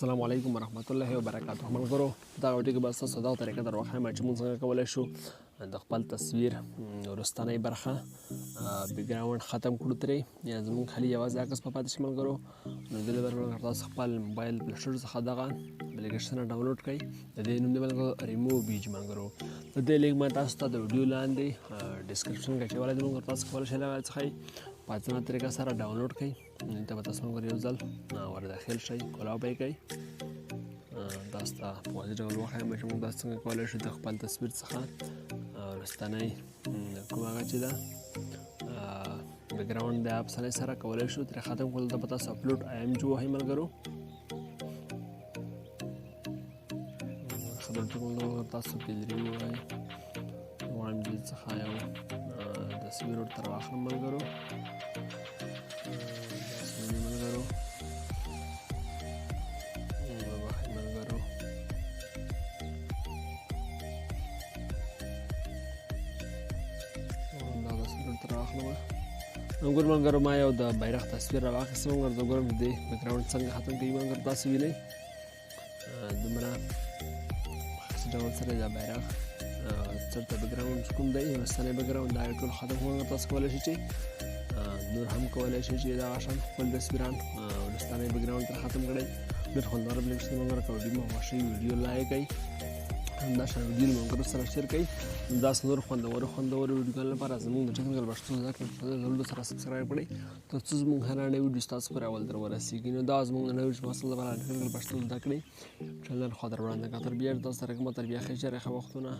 السلام علیکم ورحمت الله وبرکاته. ملګرو دا ویډیو کې به ستاسو دغه طریقه در وښیم چې موږ څنګه کولی شو د خپل تصویر وروستنۍ برخه بیک ګراونډ ختم کړو ترې، یا زموږ خالي یوازې عکس په پاتې شي. ملګرو نو دې لپاره ملګرو تاسو خپل موبایل پلی سټور څخه دغه اپلیکیشن ډاونلوډ کړئ. د دې نوم دی ملګرو ریموو بیج. ملګرو د دې لینک ما تاسو ته د ویډیو لاندې ډسکرپشن کې اچولی دی. ملګرو تاسو کولی شئ له هغه څخه په اسانه طریقه سره ډاونلوډ کړئ. دلته به تاسو ملګرو یو ځل ور داخل شئ، کولاو به یې کوئ. تاسو ته په واضح ډول وښیم چې موږ تاسو څنګه کولی شو د خپل تصویر څخه وروستنۍ کوم هغه چې ده بیک ګراونډ د اپسنۍ سره کولی شو ترې ختم کړو. دلته به تاسو اپلوډ IMG ووهئ. ملګرو ښه دلته ملګرو تاسو ګیلري ووهئ، غواړم دې څخه یو تصویر ورته راواخلم. ملګرو ګور ملګرو ما یو د بیرغ تصویر راواخیستې. ملګرو زه ګورم د دې بیک ګراونډ څنګه ختم کوي. ملګرو تاسو وینئ دومره ښه ډول سره دا بیرغ چېرته بیک ګراونډ کوم دی وروستنی بیک ګراونډ دا ټول ختم کړو. ملګرو تاسو کولی شئ چې نور هم کولی شئ چې دغه شان خپل تصویران وروستنی بیک ګراونډ ترې ختم کړئ. ډېر خوندور اپلیکیشن دی ملګرو. که ویډیو مو خوښ شي ویډیو لایک کړئ، همداشان ویډیو له ملګرو سره شیر کړئ. داسې نور خوندورو ویډیوګانو لپاره زموږ د ټیکنیکل پښتو زده کړې ضرور سره سبسکرایب کړئ تر څو زموږ هر نوې ویډیو ستاسو پورې اول در ورسیږي. نو دا زموږ د نوې محصل لپاره ټیکنیکل پښتو زده کړې چینل خوا در وړاندې که تر بیا تاسو سره کومه تر بیا ښه ژر ښه وختونه